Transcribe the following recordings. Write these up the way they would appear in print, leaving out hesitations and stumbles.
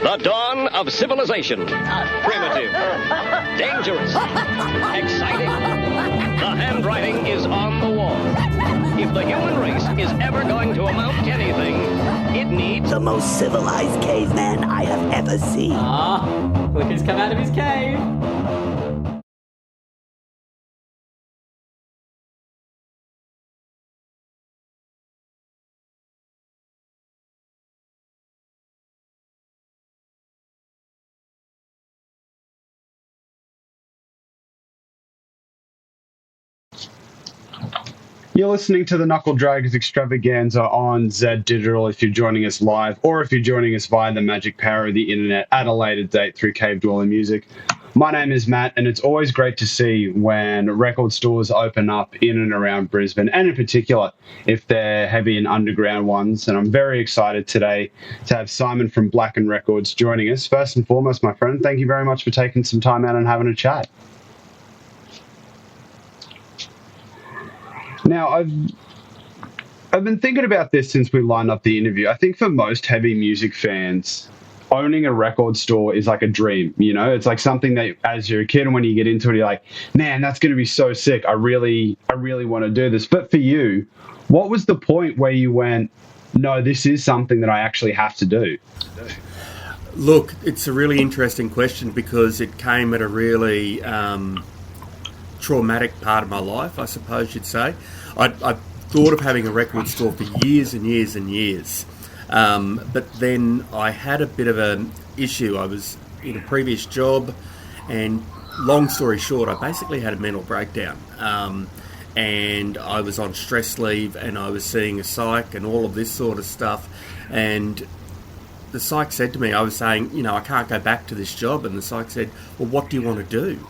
The dawn of civilization. Primitive. Dangerous. Exciting. The handwriting is on the wall. If the human race is ever going to amount to anything, it needs the most civilized caveman I have ever seen. Look who's come out of his cave. You're listening to the Knuckle Draggers Extravaganza on Z Digital if you're joining us live, or if you're joining us via the magic power of the internet at a later date through Cave Dweller Music. My name is Matt, and it's always great to see when record stores open up in and around Brisbane, and in particular if they're heavy and underground ones. And I'm very excited today to have Simon from Blackened Records joining us. First and foremost, my friend, thank you very much for taking some time out and having a chat. Now, I've been thinking about this since we lined up the interview. I think for most heavy music fans, owning a record store is like a dream, you know? It's like something that as you're a kid and when you get into it, you're like, man, that's going to be so sick. I really want to do this. But for you, what was the point where you went, no, this is something that I actually have to do? Look, it's a really interesting question because it came at a really traumatic part of my life, I suppose you'd say. I thought of having a record store for years and years and years. But then I had a bit of an issue. I was in a previous job, and long story short, I basically had a mental breakdown. And I was on stress leave, and I was seeing a psych and all of this sort of stuff. And the psych said to me, I was saying, you know, I can't go back to this job. And the psych said, well, what do you want to do?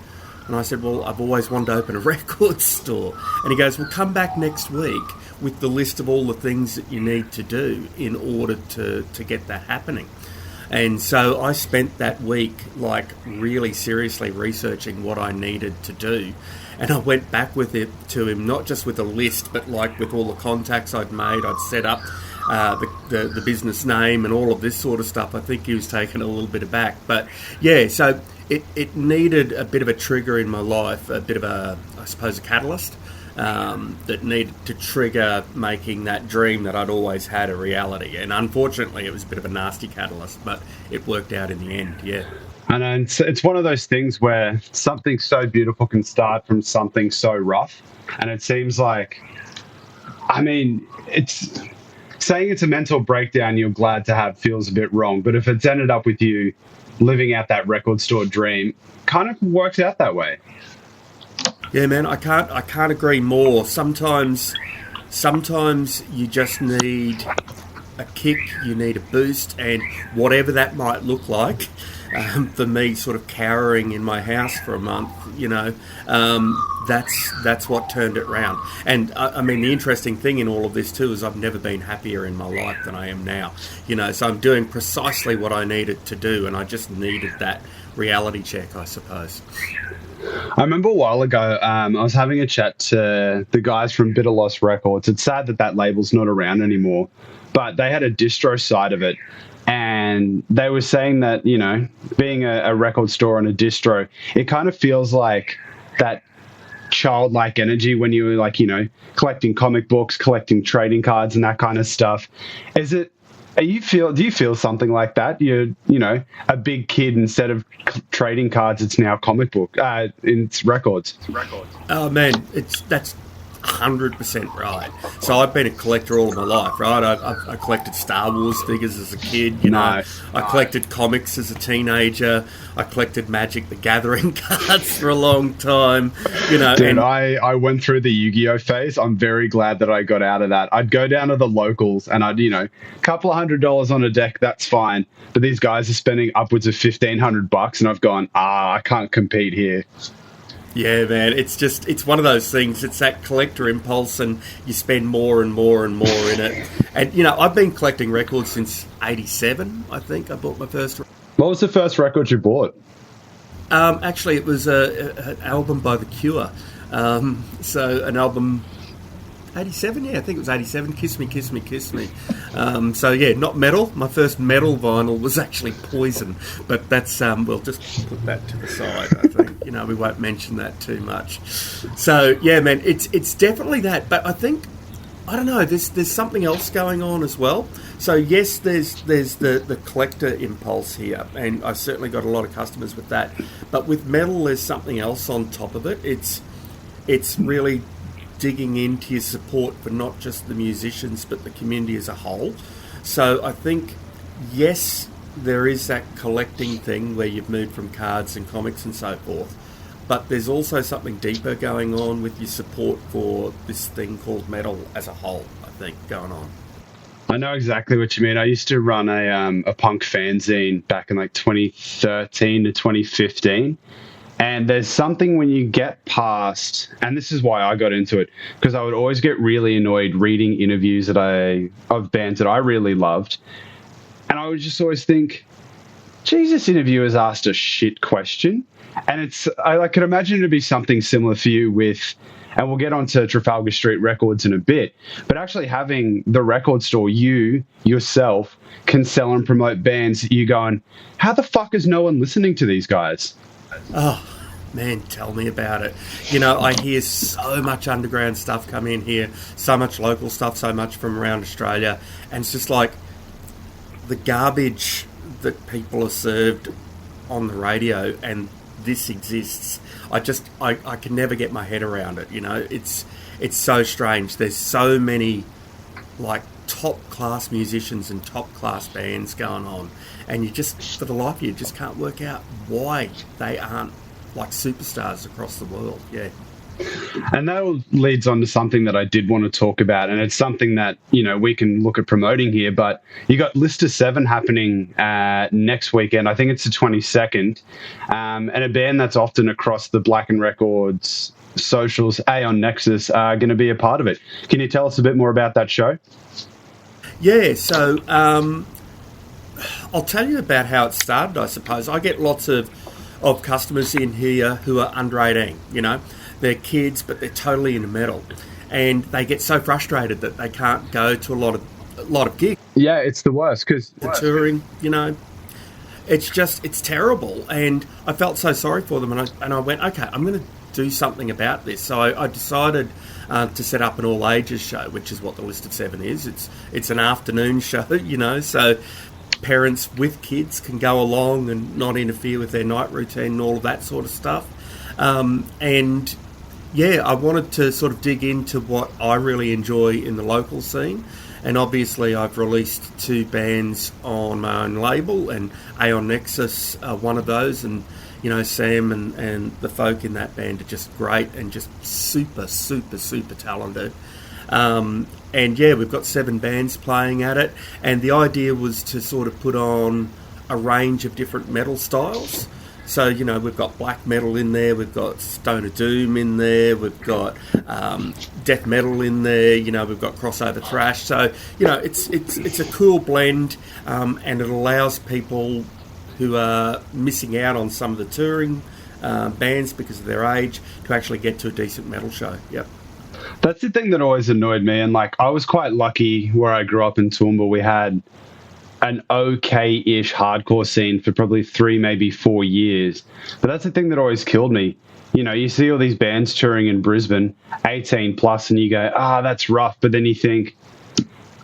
And I said, well, I've always wanted to open a record store. And he goes, well, come back next week with the list of all the things that you need to do in order to get that happening. And so I spent that week, like, really seriously researching what I needed to do. And I went back with it to him, not just with a list, but, like, with all the contacts I'd made. I'd set up the business name and all of this sort of stuff. I think he was taken a little bit aback. But, yeah, so it needed a bit of a trigger in my life, a bit of a, I suppose, a catalyst that needed to trigger making that dream that I'd always had a reality. And unfortunately, it was a bit of a nasty catalyst, but it worked out in the end, yeah. And it's one of those things where something so beautiful can start from something so rough. And it seems like, I mean, it's saying it's a mental breakdown you're glad to have feels a bit wrong. But if it's ended up with you living out that record store dream, kind of works out that way. Yeah, man, I can't agree more. Sometimes you just need a kick, you need a boost, and whatever that might look like. For me, sort of cowering in my house for a month, you know, that's what turned it round. And I mean, the interesting thing in all of this too is I've never been happier in my life than I am now. You know, so I'm doing precisely what I needed to do, and I just needed that reality check, I suppose. I remember a while ago, I was having a chat to the guys from Bitter Loss Records. It's sad that label's not around anymore, but they had a distro side of it. And they were saying that, you know, being a record store and a distro, it kind of feels like that childlike energy when you were, like, you know, collecting comic books, collecting trading cards and that kind of stuff. Do you feel something like that? You're, you know, a big kid, instead of trading cards, it's now comic book, it's records. Oh man, that's 100% right. So I've been a collector all of my life, right? I collected Star Wars figures as a kid, you know. I collected comics as a teenager. I collected Magic the Gathering cards for a long time, you know. Dude, I went through the Yu-Gi-Oh phase. I'm very glad that I got out of that. I'd go down to the locals and I'd, you know, a couple of $100 on a deck, that's fine. But these guys are spending upwards of $1,500 and I've gone, I can't compete here. Yeah, man, it's one of those things. It's that collector impulse, and you spend more and more and more in it. And, you know, I've been collecting records since 87, I think. I bought my first. What was the first record you bought? Actually, it was an album by The Cure. So an album 87, yeah, I think it was 87. Kiss Me, Kiss Me, Kiss Me. So yeah, not metal. My first metal vinyl was actually Poison, but that's we'll just put that to the side. I think we won't mention that too much. So yeah, man, it's definitely that. But I think I don't know. There's something else going on as well. So yes, there's the collector impulse here, and I've certainly got a lot of customers with that. But with metal, there's something else on top of it. It's really digging into your support for not just the musicians but the community as a whole. So I think, yes, there is that collecting thing where you've moved from cards and comics and so forth, but there's also something deeper going on with your support for this thing called metal as a whole, I think, going on. I know exactly what you mean. I used to run a punk fanzine back in like 2013 to 2015. And there's something when you get past, and this is why I got into it, because I would always get really annoyed reading interviews of bands that I really loved. And I would just always think, Jesus, interviewers asked a shit question. And I could imagine it'd be something similar for you with, and we'll get onto Trafalgar Street Records in a bit, but actually having the record store, you yourself can sell and promote bands, you going, how the fuck is no one listening to these guys? Oh, man, tell me about it. I hear so much underground stuff come in here, so much local stuff, so much from around Australia, and it's just like the garbage that people are served on the radio, and this exists. I can never get my head around it. It's so strange. There's so many like top class musicians and top class bands going on, and you just, for the life of you, just can't work out why they aren't like superstars across the world. Yeah. And that leads on to something that I did want to talk about, and it's something that we can look at promoting here. But you got Lister 7 happening next weekend. I think it's the 22nd, and a band that's often across the Blackened Records socials, Aeon Nexus, are going to be a part of it. Can you tell us a bit more about that show? Yeah, so I'll tell you about how it started, I suppose. I get lots of customers in here who are under 18, They're kids, but they're totally into metal. And they get so frustrated that they can't go to a lot of gigs. Yeah, it's the worst, because the touring, it's terrible. And I felt so sorry for them, and I went, okay, I'm going to do something about this. So I decided to set up an all-ages show, which is what the List of 7 is. It's an afternoon show, so parents with kids can go along and not interfere with their night routine and all of that sort of stuff. And yeah, I wanted to sort of dig into what I really enjoy in the local scene. And obviously I've released 2 bands on my own label, and Aeon Nexus are one of those. And, Sam and the folk in that band are just great and just super, super, super talented. And yeah, we've got 7 bands playing at it. And the idea was to sort of put on a range of different metal styles. So, we've got black metal in there, we've got Stoner Doom in there, we've got death metal in there, we've got crossover thrash. So, it's a cool blend, and it allows people who are missing out on some of the touring bands because of their age to actually get to a decent metal show. Yep. That's the thing that always annoyed me. And I was quite lucky where I grew up in Toowoomba. We had an okay-ish hardcore scene for probably 3, maybe 4 years. But that's the thing that always killed me. You see all these bands touring in Brisbane, 18 plus, and you go, that's rough. But then you think,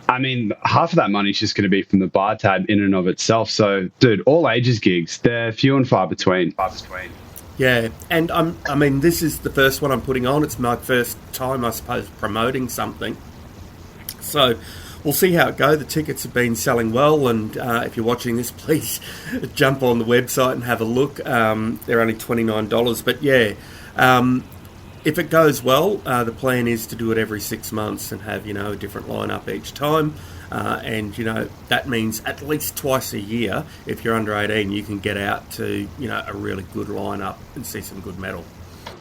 half of that money's just going to be from the bar tab in and of itself. So, dude, all ages gigs, they're few and far between. Yeah, and this is the first one I'm putting on. It's my first time, I suppose, promoting something. So we'll see how it goes. The tickets have been selling well, and if you're watching this, please jump on the website and have a look. They're only $29, but yeah, if it goes well, the plan is to do it every 6 months and have a different lineup each time. And that means at least twice a year, if you're under 18, you can get out to a really good lineup and see some good metal.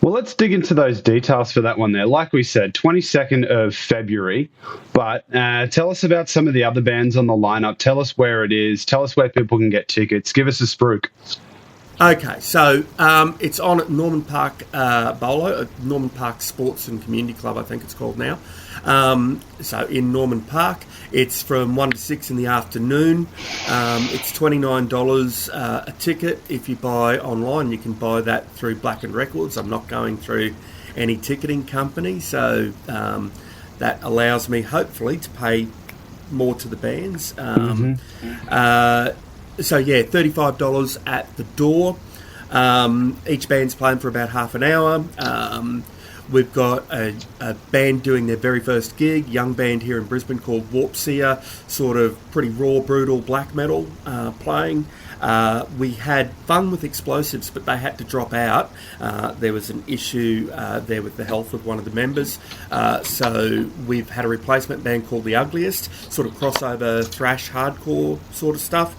Well, let's dig into those details for that one there. Like we said, 22nd of February, but tell us about some of the other bands on the lineup. Tell us where it is. Tell us where people can get tickets. Give us a spruik. Okay, so it's on at Norman Park Bolo, at Norman Park Sports and Community Club, I think it's called now. So in Norman Park, it's from 1 to 6 in the afternoon. It's $29 a ticket. If you buy online, you can buy that through Blackened Records. I'm not going through any ticketing company, so that allows me, hopefully, to pay more to the bands. So yeah, $35 at the door. Each band's playing for about half an hour. We've got a band doing their very first gig, young band here in Brisbane called Warp Seer, sort of pretty raw, brutal black metal playing. We had fun with explosives, but they had to drop out. There was an issue there with the health of one of the members. So we've had a replacement band called The Ugliest, sort of crossover thrash hardcore sort of stuff.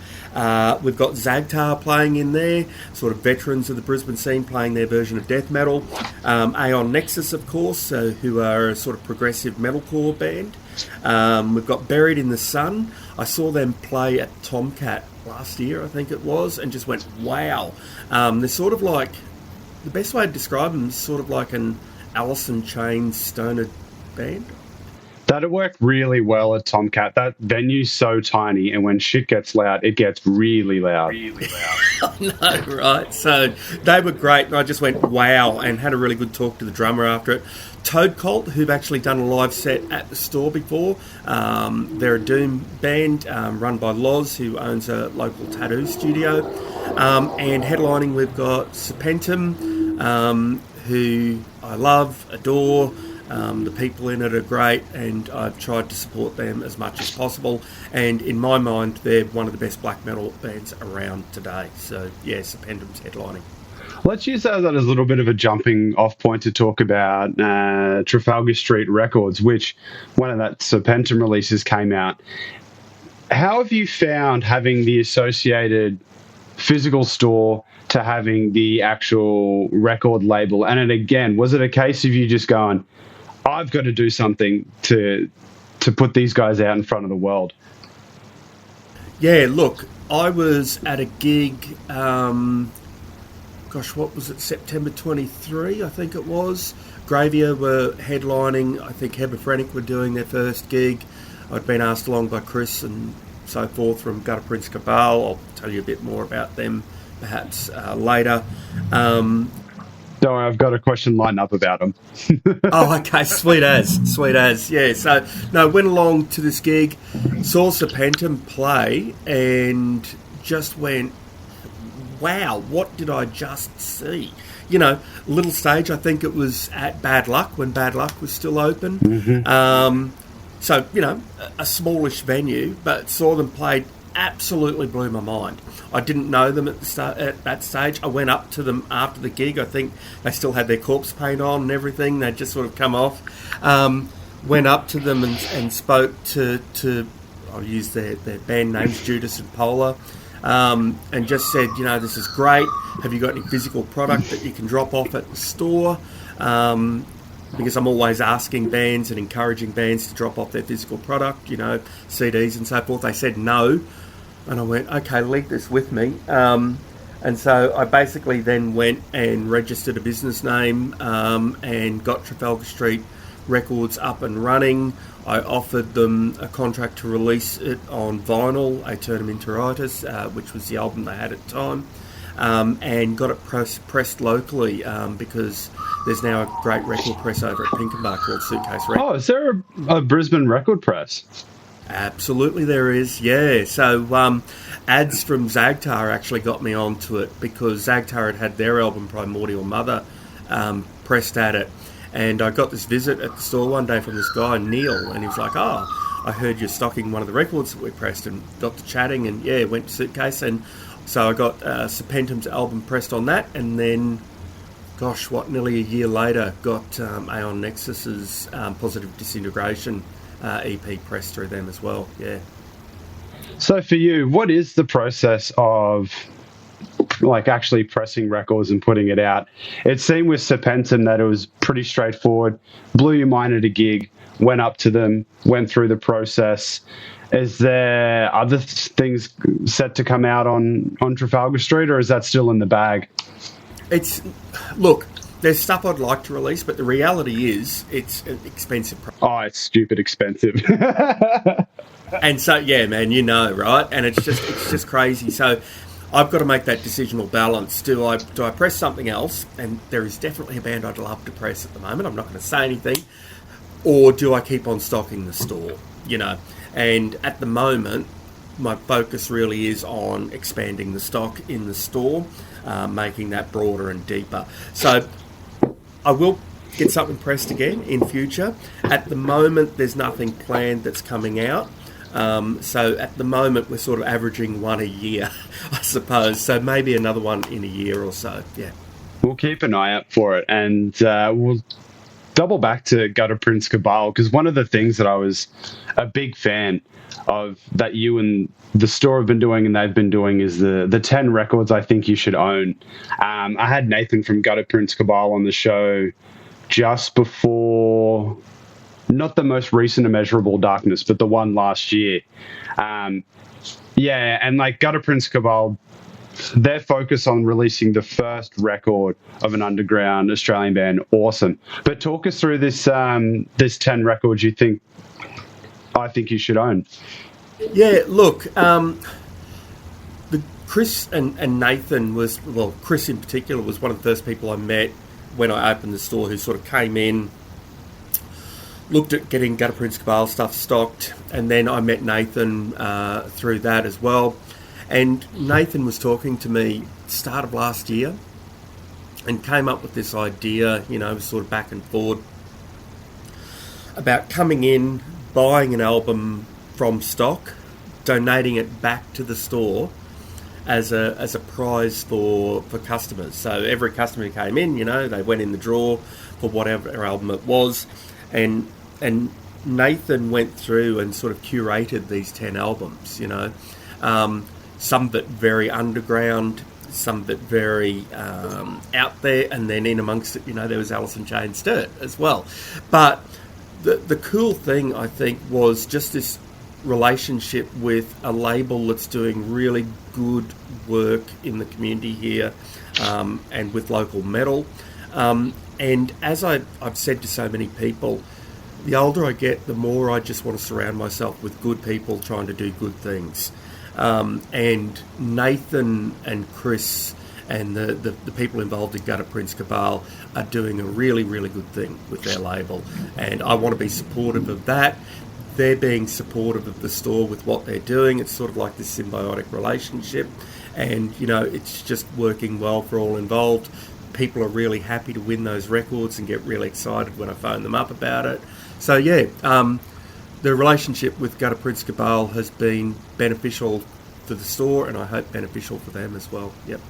We've got Zagtar playing in there, sort of veterans of the Brisbane scene playing their version of death metal. Aeon Nexus, of course, who are a sort of progressive metalcore band. We've got Buried in the Sun. I saw them play at Tomcat last year, I think it was, and just went, wow. They're sort of like, the best way to describe them is sort of like an Alice in Chains stoner band. That'd work really well at Tomcat. That venue's so tiny, and when shit gets loud, it gets really loud. I know, right? So they were great, and I just went, wow, and had a really good talk to the drummer after it. Toad Cult, who've actually done a live set at the store before. They're a doom band run by Loz, who owns a local tattoo studio. And headlining, we've got Serpentum, who I love, adore. The people in it are great, and I've tried to support them as much as possible. And in my mind, they're one of the best black metal bands around today. So, yeah, Serpentum's headlining. Let's use that as a little bit of a jumping off point to talk about Trafalgar Street Records, which one of that Serpentum releases came out. How have you found having the associated physical store to having the actual record label? And then again, was it a case of you just going, I've got to do something to put these guys out in front of the world? Yeah, look, I was at a gig, what was it, September 23, I think it was. Gravia were headlining. I think Hebephrenic were doing their first gig. I'd been asked along by Chris and so forth from Gutter Prince Cabal. I'll tell you a bit more about them perhaps later. Don't worry, I've got a question lined up about them. Oh, okay, sweet as. Yeah, so, no, went along to this gig, saw Serpentum play, and just went, wow, what did I just see? You know, little stage, I think it was at Bad Luck, when Bad Luck was still open. Mm-hmm. So, you know, a smallish venue, but saw them play, absolutely blew my mind. I didn't know them at that stage. I went up to them after the gig. I think they still had their corpse paint on and everything. They'd just sort of come off. Went up to them and spoke to I'll use their band names, Judas and Polar, and just said, you know, this is great. Have you got any physical product that you can drop off at the store? Because I'm always asking bands and encouraging bands to drop off their physical product, you know, CDs and so forth. They said no. And I went, okay, leave this with me. And so I basically then went and registered a business name and got Trafalgar Street Records up and running. I offered them a contract to release it on vinyl, Aeternum Interitus, which was the album they had at the time, and got it pressed locally because there's now a great record press over at Pinkenbar called Suitcase Records. Oh, is there a Brisbane record press? Absolutely there is, yeah. So ads from Zagtar actually got me onto it because Zagtar had their album Primordial Mother pressed at it. And I got this visit at the store one day from this guy, Neil, and he was like, oh, I heard you're stocking one of the records that we pressed, and got to chatting, and yeah, went to Suitcase. And so I got Serpentum's album pressed on that, and then, nearly a year later, got Aeon Nexus's Positive Disintegration EP pressed through them as well, yeah. So for you, what is the process of like actually pressing records and putting it out? It seemed with Serpentum that it was pretty straightforward. Blew your mind at a gig, went up to them, went through the process. Is there other things set to come out on Trafalgar Street, or is that still in the bag? Look, there's stuff I'd like to release, but the reality is it's an expensive product. Oh, it's stupid expensive. And so, yeah, man, you know, right? And it's just crazy. So I've got to make that decisional balance. Do I press something else? And there is definitely a band I'd love to press at the moment. I'm not going to say anything. Or do I keep on stocking the store? You know, and at the moment, my focus really is on expanding the stock in the store, making that broader and deeper. So I will get something pressed again in future. At the moment, there's nothing planned that's coming out. So at the moment, we're sort of averaging one a year, I suppose. So maybe another one in a year or so. Yeah. We'll keep an eye out for it, and we'll double back to Gutter Prince Cabal, because one of the things that I was a big fan of that you and the store have been doing and they've been doing is the 10 records I think you should own. I had Nathan from Gutter Prince Cabal on the show just before, not the most recent Immeasurable Darkness, but the one last year. And like Gutter Prince Cabal, their focus on releasing the first record of an underground Australian band, awesome. But talk us through this 10 records I think you should own. Yeah, look, the Chris and Nathan Chris in particular was one of the first people I met when I opened the store, who sort of came in, looked at getting Gutter Prince Cabal stuff stocked, and then I met Nathan through that as well. And Nathan was talking to me start of last year and came up with this idea, you know, sort of back and forward, about coming in, buying an album from stock, donating it back to the store as a prize for customers. So every customer who came in, you know, they went in the draw for whatever album it was, and Nathan went through and sort of curated these 10 albums, you know. Some of it very underground, some of it very out there, and then in amongst it, you know, there was Alice in Chains Dirt as well. But the cool thing, I think, was just this relationship with a label that's doing really good work in the community here, and with local metal. And as I've said to so many people, the older I get, the more I just want to surround myself with good people trying to do good things. And Nathan and Chris and the people involved in Gutter Prince Cabal are doing a really, really good thing with their label. And I want to be supportive of that. They're being supportive of the store with what they're doing. It's sort of like this symbiotic relationship. And, you know, it's just working well for all involved. People are really happy to win those records and get really excited when I phone them up about it. So, yeah, the relationship with Gutter Prince Cabal has been beneficial for the store, and I hope beneficial for them as well. Yep.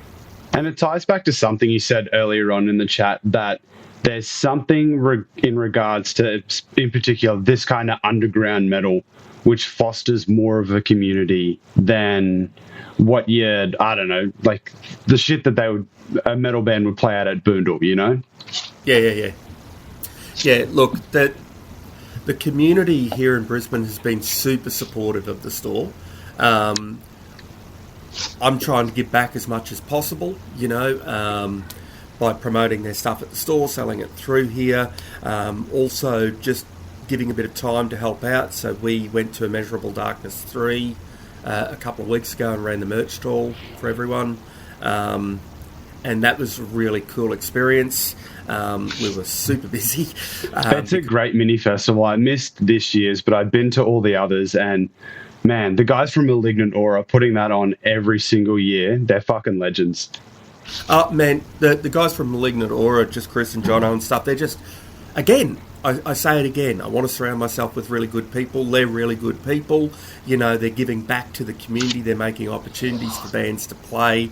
And it ties back to something you said earlier on in the chat, that there's something in regards to, in particular, this kind of underground metal, which fosters more of a community than what I don't know, like the shit that a metal band would play out at Boondall, you know? Yeah. Yeah, look, the community here in Brisbane has been super supportive of the store. I'm trying to give back as much as possible, you know, by promoting their stuff at the store, selling it through here. Also, just giving a bit of time to help out. So we went to Immeasurable Darkness 3 a couple of weeks ago and ran the merch stall for everyone. And that was a really cool experience. We were super busy. It's a great mini festival. I missed this year's, but I've been to all the others, and man, the guys from Malignant Aura putting that on every single year, they're fucking legends. Oh, man, the guys from Malignant Aura, just Chris and Jono and stuff, they're just, again, I say it again, I want to surround myself with really good people. They're really good people. You know, they're giving back to the community. They're making opportunities for bands to play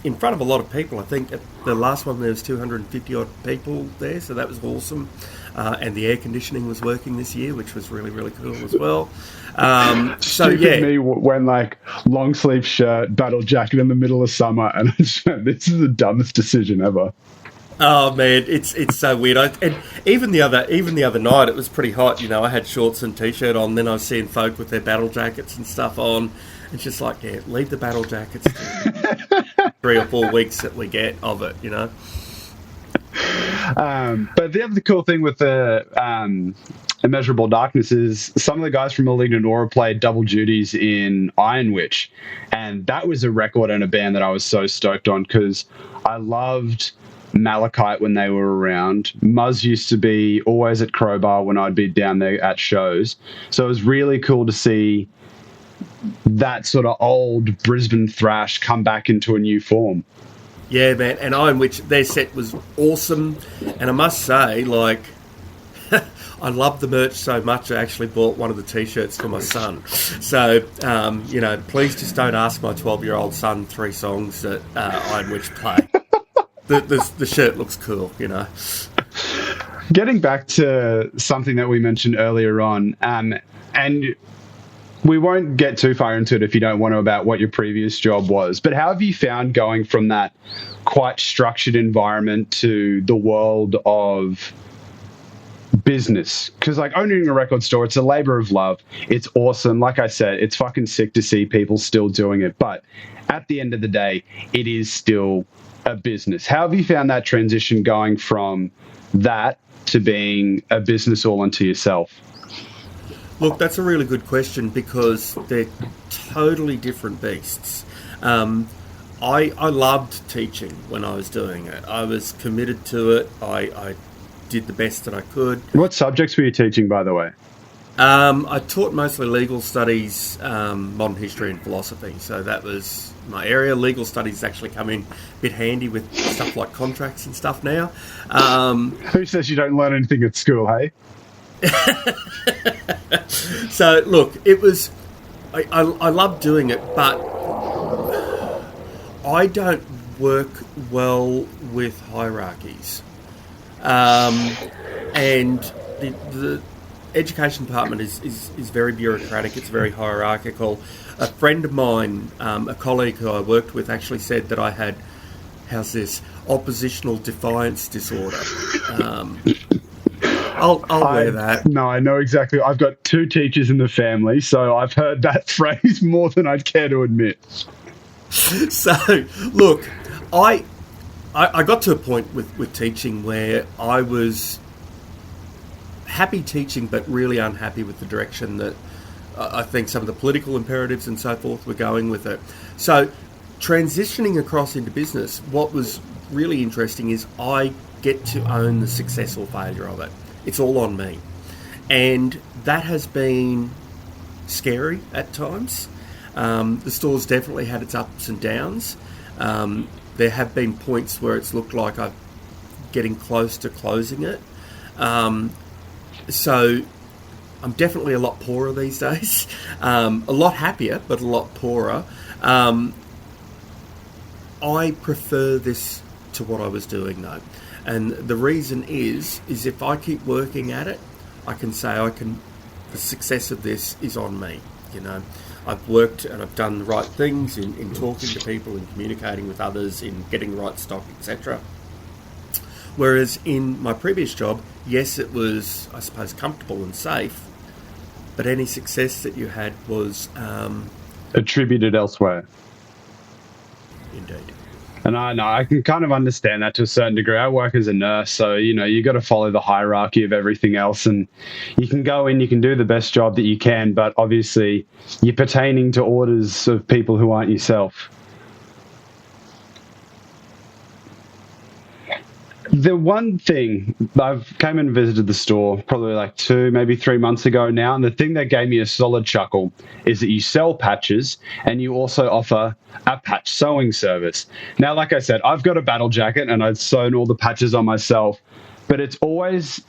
in front of a lot of people. I think at the last one there was 250 odd people there, so that was awesome. And the air conditioning was working this year, which was really, really cool as well. So yeah, me when like long sleeve shirt, battle jacket in the middle of summer, and I just went, this is the dumbest decision ever. Oh man, it's so weird. And even the other night, it was pretty hot. You know, I had shorts and t-shirt on. Then I was seeing folk with their battle jackets and stuff on. It's just like, yeah, leave the battle jackets. 3 or 4 weeks that we get of it, you know. But the other cool thing with the Immeasurable Darkness is some of the guys from Malignant Aura played double duties in Iron Witch, and that was a record and a band that I was so stoked on because I loved Malachite when they were around. Muzz used to be always at Crowbar when I'd be down there at shows, so it was really cool to see that sort of old Brisbane thrash come back into a new form. Yeah, man, and Iron Witch, their set was awesome, and I must say, like, I love the merch so much, I actually bought one of the T-shirts for my son. So, you know, please just don't ask my 12-year-old son 3 songs that Iron Witch play. The shirt looks cool, you know. Getting back to something that we mentioned earlier on, and we won't get too far into it if you don't want to about what your previous job was, but how have you found going from that quite structured environment to the world of business? Because like owning a record store, it's a labor of love. It's awesome. Like I said, it's fucking sick to see people still doing it. But at the end of the day, it is still a business. How have you found that transition going from that to being a business all unto yourself? Look, that's a really good question because they're totally different beasts. I loved teaching when I was doing it. I was committed to it. I did the best that I could. What subjects were you teaching, by the way? I taught mostly legal studies, modern history and philosophy. So that was my area. Legal studies actually come in a bit handy with stuff like contracts and stuff now. Who says you don't learn anything at school, hey? So look, it was I love doing it, but I don't work well with hierarchies, and the education department is very bureaucratic. It's very hierarchical. A friend of mine, a colleague who I worked with, actually said that I had, how's this, oppositional defiance disorder. I'll wear that. No, I know exactly. I've got 2 teachers in the family, so I've heard that phrase more than I'd care to admit. So, look, I got to a point with teaching where I was happy teaching, but really unhappy with the direction that I think some of the political imperatives and so forth were going with it. So, transitioning across into business, what was really interesting is I get to own the success or failure of it. It's all on me. And that has been scary at times. The store's definitely had its ups and downs. There have been points where it's looked like I'm getting close to closing it. So I'm definitely a lot poorer these days. A lot happier, but a lot poorer. I prefer this to what I was doing though. And the reason is if I keep working at it, I can say the success of this is on me, you know. I've worked and I've done the right things in talking to people, in communicating with others, in getting the right stock, etc. Whereas in my previous job, yes, it was, I suppose, comfortable and safe, but any success that you had was... attributed elsewhere. Indeed. And I know, I can kind of understand that to a certain degree. I work as a nurse, so, you know, you got to follow the hierarchy of everything else. And you can go in, you can do the best job that you can, but obviously you're pertaining to orders of people who aren't yourself. The one thing, I've came and visited the store probably like 2, maybe 3 months ago now, and the thing that gave me a solid chuckle is that you sell patches and you also offer a patch sewing service. Now, like I said, I've got a battle jacket and I've sewn all the patches on myself, but it always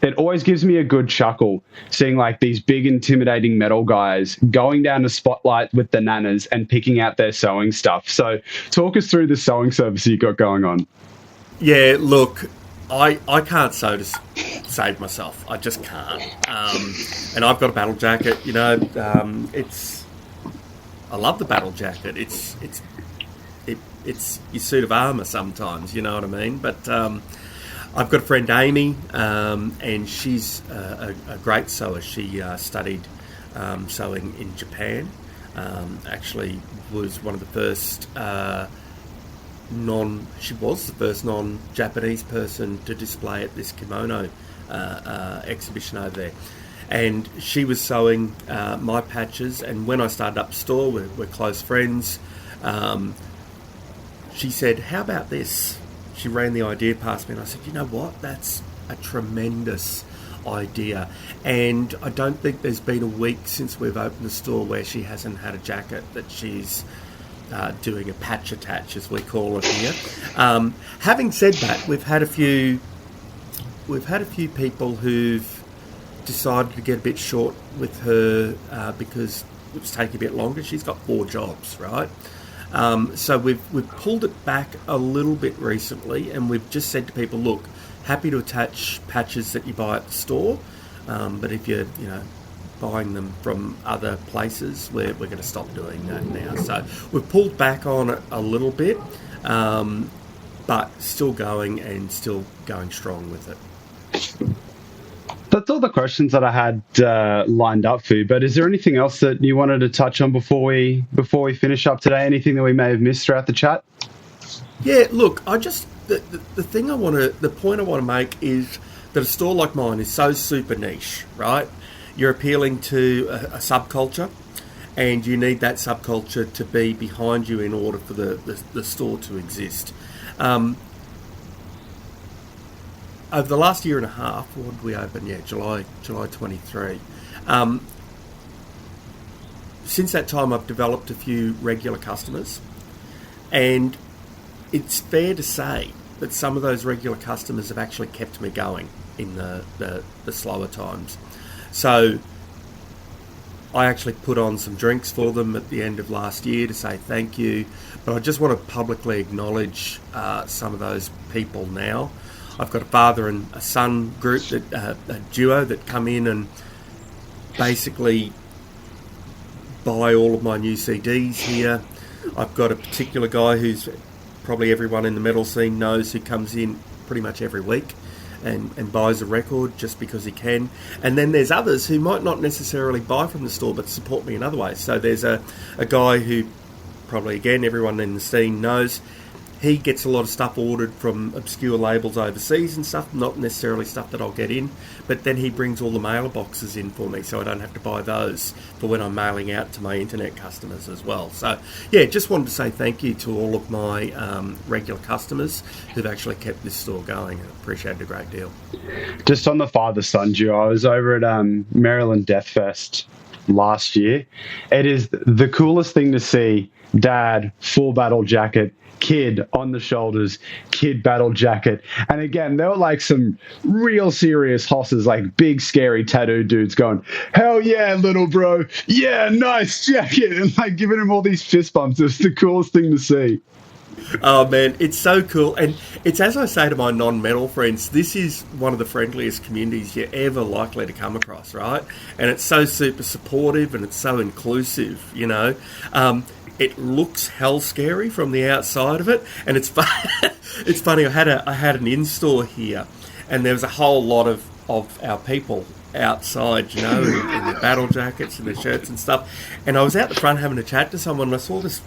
gives me a good chuckle seeing like these big intimidating metal guys going down the spotlight with the nanas and picking out their sewing stuff. So talk us through the sewing service you got going on. Yeah, look, I can't sew to save myself. I just can't. And I've got a battle jacket, you know. I love the battle jacket. It's your suit of armour sometimes, you know what I mean? But I've got a friend, Amy, and she's a great sewer. She studied sewing in Japan. Actually was one of the first non-Japanese person to display at this kimono exhibition over there. And she was sewing my patches, and when I started up the store, we're close friends. She said, "How about this?" She ran the idea past me, and I said, "You know what? That's a tremendous idea." And I don't think there's been a week since we've opened the store where she hasn't had a jacket that she's doing a patch attach, as we call it here. Having said that, we've had a few people who've decided to get a bit short with her because it was taking a bit longer. She's got 4 jobs, right? So we've pulled it back a little bit recently, and we've just said to people, look, happy to attach patches that you buy at the store, but if you're buying them from other places, we're going to stop doing that now. So we've pulled back on it a little bit, but still going and still going strong with it. That's all the questions that I had lined up for you. But is there anything else that you wanted to touch on before we finish up today? Anything that we may have missed throughout the chat? Yeah, look, the point I want to make is that a store like mine is so super niche, right? You're appealing to a subculture, and you need that subculture to be behind you in order for the store to exist. Over the last year and a half, when did we open? Yeah, July 23. Since that time, I've developed a few regular customers, and it's fair to say that some of those regular customers have actually kept me going in the slower times. So I actually put on some drinks for them at the end of last year to say thank you, but I just want to publicly acknowledge some of those people now. I've got a father and a son group, a duo that come in and basically buy all of my new CDs here. I've got a particular guy who's probably everyone in the metal scene knows, who comes in pretty much every week and buys a record just because he can. And then there's others who might not necessarily buy from the store but support me in other ways. So there's a guy who probably, again, everyone in the scene knows. He gets a lot of stuff ordered from obscure labels overseas and stuff, not necessarily stuff that I'll get in, but then he brings all the mailer boxes in for me, so I don't have to buy those for when I'm mailing out to my internet customers as well. So, yeah, just wanted to say thank you to all of my regular customers who've actually kept this store going. I appreciate it a great deal. Just on the father-son duo, I was over at Maryland Death Fest last year. It is the coolest thing to see dad, full battle jacket, kid on the shoulders, kid battle jacket. And again, there were like some real serious hosses, like big scary tattoo dudes going, "Hell yeah, little bro, yeah, nice jacket," and like giving him all these fist bumps. It's the coolest thing to see. Oh man, it's so cool. And it's, as I say to my non-metal friends, this is one of the friendliest communities you're ever likely to come across, right? And it's so super supportive and it's so inclusive, It looks hell scary from the outside of it, and it's it's funny. I had an in-store here, and there was a whole lot of our people outside, in their battle jackets and their shirts and stuff. And I was out the front having a chat to someone, and I saw this,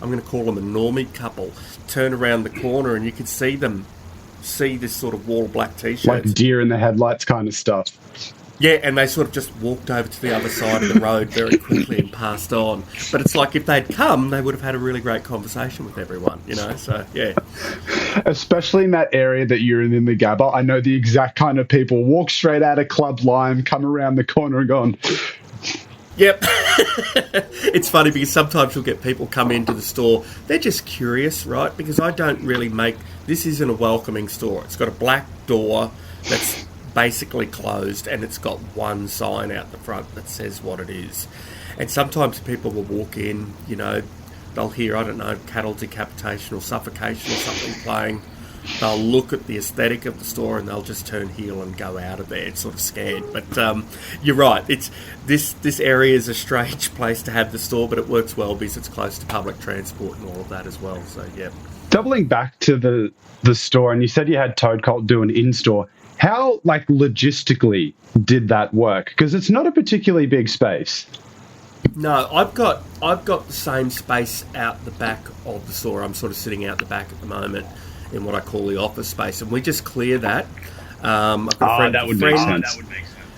I'm going to call them a normie couple, turn around the corner, and you could see this sort of wall black t-shirts. Like deer in the headlights kind of stuff. Yeah, and they sort of just walked over to the other side of the road very quickly and passed on. But it's like if they'd come, they would have had a really great conversation with everyone, So, yeah. Especially in that area that you're in the Gabba, I know the exact kind of people. Walk straight out of Club Lime, come around the corner and going... Yep. It's funny because sometimes you'll get people come into the store. They're just curious, right? Because I don't really this isn't a welcoming store. It's got a black door that's basically closed, and it's got one sign out the front that says what it is. And sometimes people will walk in, they'll hear, I don't know, cattle decapitation or suffocation or something playing they'll look at the aesthetic of the store and they'll just turn heel and go out of there. It's sort of scared. But you're right. It's this area is a strange place to have the store, but it works well because it's close to public transport and all of that as well. So yeah. Doubling back to the store, and you said you had Toad Cult do an in-store. How, like, logistically did that work? Because it's not a particularly big space. No, I've got the same space out the back of the store. I'm sort of sitting out the back at the moment in what I call the office space, and we just clear that. That would make sense.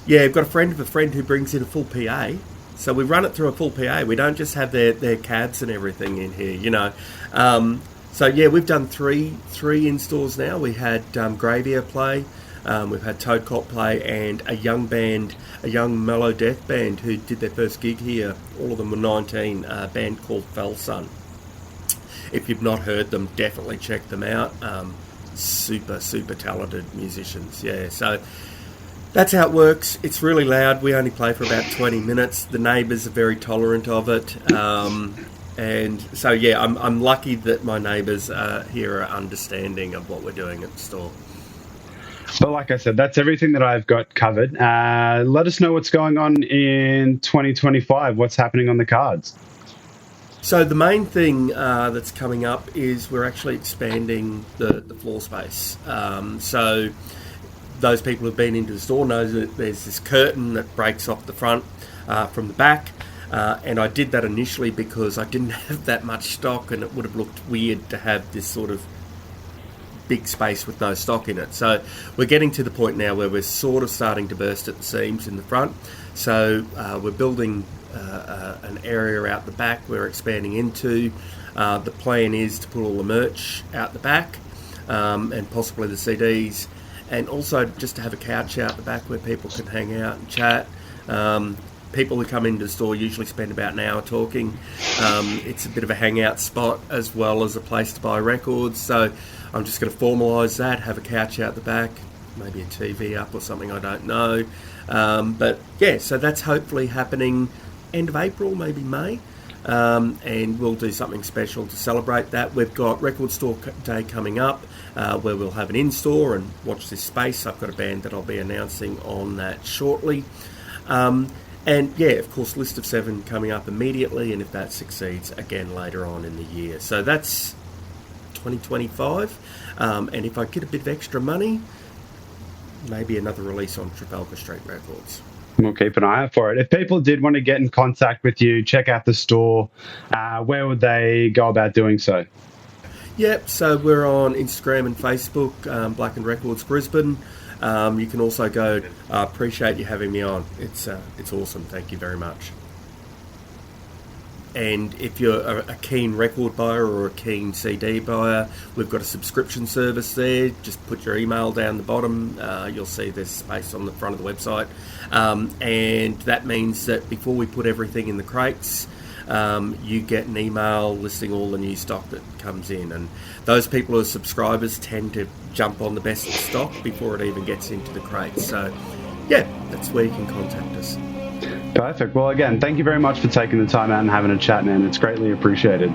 Yeah, I've got a friend of a friend who brings in a full PA. So we run it through a full PA. We don't just have their cabs and everything in here, you know. So yeah, we've done three in-stores now. We had Gravier play. We've had Toad Cult play, and a young mellow death band who did their first gig here. All of them were 19, a band called Felsun. If you've not heard them, definitely check them out. Super talented musicians, yeah. So that's how it works. It's really loud. We only play for about 20 minutes. The neighbours are very tolerant of it. And so, yeah, I'm lucky that my neighbours here are understanding of what we're doing at the store. But like I said, that's everything that I've got covered. Let us know what's going on in 2025. What's happening on the cards? So the main thing that's coming up is we're actually expanding the floor space. So those people who've been into the store know that there's this curtain that breaks off the front from the back. And I did that initially because I didn't have that much stock, and it would have looked weird to have this sort of big space with no stock in it. So we're getting to the point now where we're sort of starting to burst at the seams in the front. So we're building an area out the back we're expanding into. The plan is to put all the merch out the back, and possibly the CDs, and also just to have a couch out the back where people can hang out and chat. People who come into the store usually spend about an hour talking. It's a bit of a hangout spot as well as a place to buy records. So I'm just going to formalise that, have a couch out the back, maybe a TV up or something, I don't know. But yeah, so that's hopefully happening end of April, maybe May. And we'll do something special to celebrate that. We've got Record Store Day coming up, where we'll have an in-store and watch this space. I've got a band that I'll be announcing on that shortly. And yeah, of course, List of 7 coming up immediately, and if that succeeds, again later on in the year. So that's 2025. And if I get a bit of extra money, maybe another release on Trafalgar Street Records. We'll keep an eye out for it. If people did want to get in contact with you, check out the store, where would they go about doing so? Yep, so we're on Instagram and Facebook, Blackened Records Brisbane. You can also go. I appreciate you having me on. It's awesome. Thank you very much. And if you're a keen record buyer or a keen CD buyer, we've got a subscription service there. Just put your email down the bottom. You'll see there's space on the front of the website. And that means that before we put everything in the crates, you get an email listing all the new stock that comes in. And those people who are subscribers tend to jump on the best stock before it even gets into the crates. So, yeah, that's where you can contact us. Perfect. Well, again, thank you very much for taking the time out and having a chat, man. It's greatly appreciated.